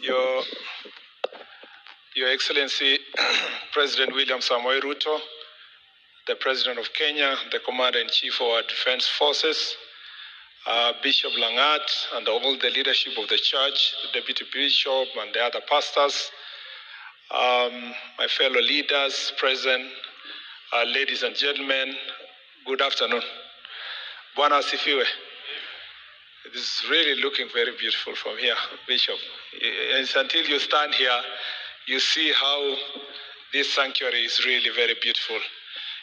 Your Excellency, President William Samoei Ruto, the President of Kenya, the Commander-in-Chief of our Defense Forces, Bishop Langat, and all the leadership of the church, the Deputy Bishop and the other pastors, my fellow leaders present, ladies and gentlemen, good afternoon. Bwana asifiwe. It is really looking very beautiful from here, Bishop. It's until you stand here, you see how this sanctuary is really very beautiful.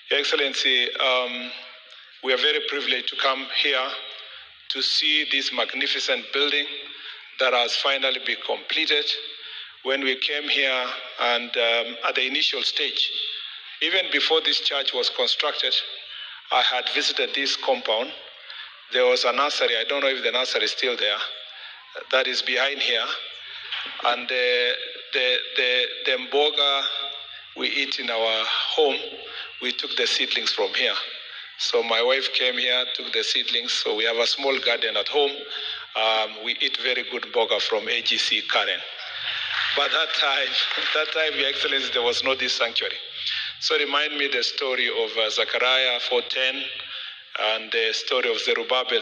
Your Excellency, we are very privileged to come here to see this magnificent building that has finally been completed. When we came here and at the initial stage, even before this church was constructed, I had visited this compound. There was a nursery, I don't know if the nursery is still there, that is behind here. And the mboga we eat in our home, we took the seedlings from here. So my wife came here, took the seedlings. So we have a small garden at home. We eat very good mboga from AGC Karen. But that time, Your Excellency, there was no this sanctuary. So remind me the story of Zechariah 4:10 and the story of Zerubbabel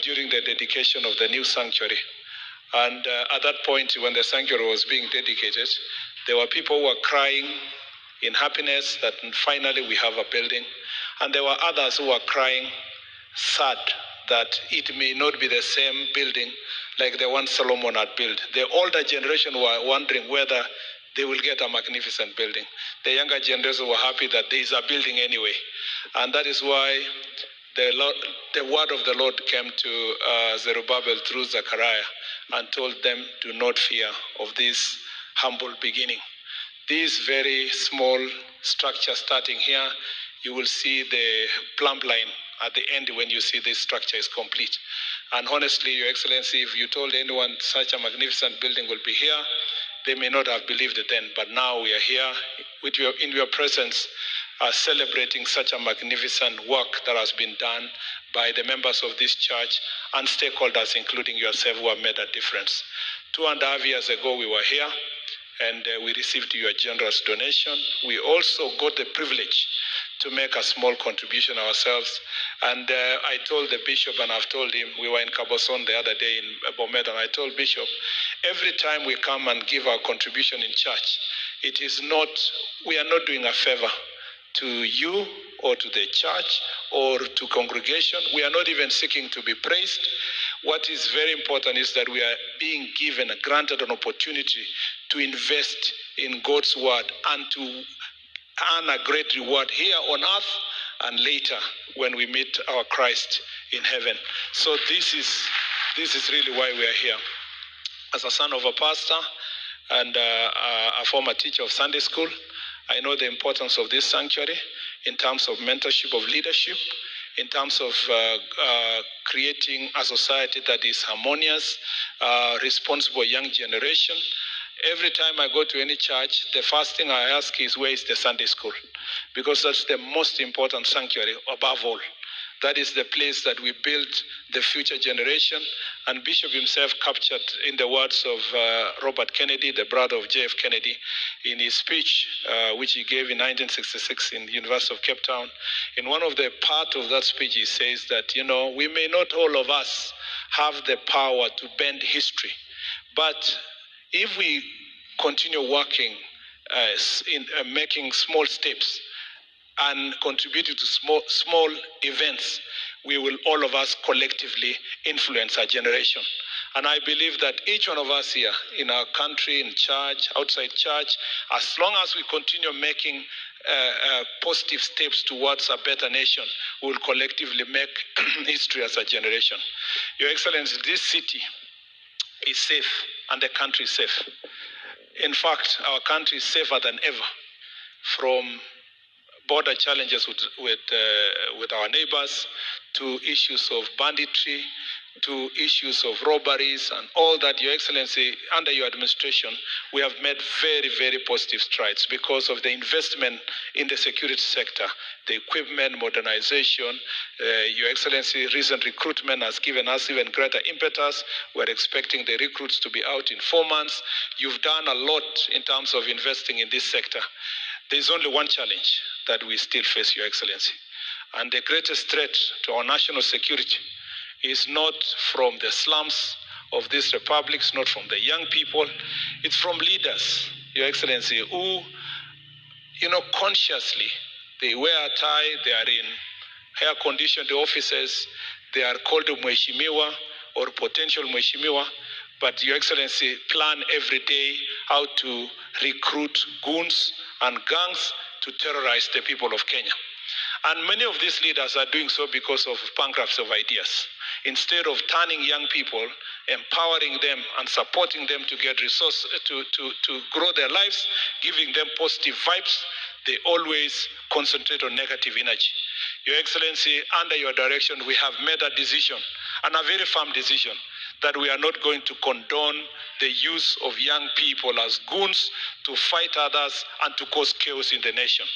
during the dedication of the new sanctuary. And at that point, when the sanctuary was being dedicated, there were people who were crying in happiness that finally we have a building. And there were others who were crying sad that it may not be the same building like the one Solomon had built. The older generation were wondering whether they will get a magnificent building. The younger generation were happy that there is a building anyway. And that is why the word of the Lord came to Zerubbabel through Zechariah and told them, do not fear of this humble beginning. This very small structure starting here, you will see the plumb line at the end when you see this structure is complete. And honestly, Your Excellency, if you told anyone such a magnificent building will be here, they may not have believed it then. But now we are here in your presence, celebrating such a magnificent work that has been done by the members of this church and stakeholders, including yourself, who have made a difference. 2.5 years ago, we were here, and we received your generous donation. We also got the privilege to make a small contribution ourselves. And I told the bishop, and I've told him, we were in Kaboson the other day in Bomet, and I told Bishop, every time we come and give our contribution in church, we are not doing a favor to you or to the church or to congregation. We are not even seeking to be praised. What is very important is that we are being granted an opportunity to invest in God's word and to earn a great reward here on earth and later when we meet our Christ in heaven. So this is really why we are here. As a son of a pastor and a former teacher of Sunday school, I know the importance of this sanctuary in terms of mentorship of leadership, in terms of creating a society that is harmonious, responsible young generation. Every time I go to any church, the first thing I ask is, where is the Sunday school? Because that's the most important sanctuary above all. That is the place that we build the future generation. And Bishop himself captured in the words of Robert Kennedy, the brother of J.F. Kennedy, in his speech, which he gave in 1966 in the University of Cape Town. In one of the part of that speech, he says that, we may not all of us have the power to bend history, but if we continue working in making small steps and contributing to small events, we will all of us collectively influence our generation. And I believe that each one of us here in our country, in church, outside church, as long as we continue making positive steps towards a better nation, we will collectively make history as a generation. Your Excellency, this city is safe and the country is safe. In fact, our country is safer than ever from border challenges with our neighbors to issues of banditry to issues of robberies and all that, Your Excellency, under your administration, we have made very, very positive strides because of the investment in the security sector, the equipment, modernization. Your Excellency, recent recruitment has given us even greater impetus. We're expecting the recruits to be out in 4 months. You've done a lot in terms of investing in this sector. There's only one challenge that we still face, Your Excellency. And the greatest threat to our national security is not from the slums of this republic, it's not from the young people, it's from leaders, Your Excellency, who, consciously, they wear a tie, they are in air-conditioned offices, they are called Mheshimiwa or potential Mheshimiwa, but Your Excellency, plan every day how to recruit goons and gangs to terrorize the people of Kenya. And many of these leaders are doing so because of bankruptcy of ideas. Instead of turning young people, empowering them and supporting them to get resources to grow their lives, giving them positive vibes, they always concentrate on negative energy. Your Excellency, under your direction, we have made a decision, and a very firm decision, that we are not going to condone the use of young people as goons to fight others and to cause chaos in the nation.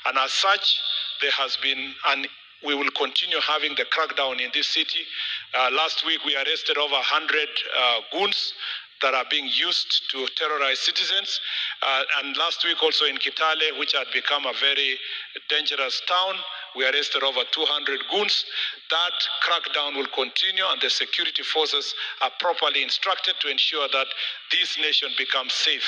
And as such, there has been, and we will continue having the crackdown in this city. Last week, we arrested over 100 goons that are being used to terrorize citizens. And last week also in Kitale, which had become a very dangerous town, we arrested over 200 goons. That crackdown will continue, and the security forces are properly instructed to ensure that this nation becomes safe.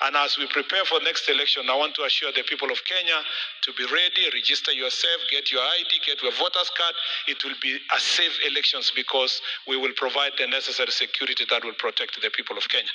And as we prepare for next election, I want to assure the people of Kenya to be ready, register yourself, get your ID, get your voter's card. It will be a safe elections because we will provide the necessary security that will protect the people of Kenya.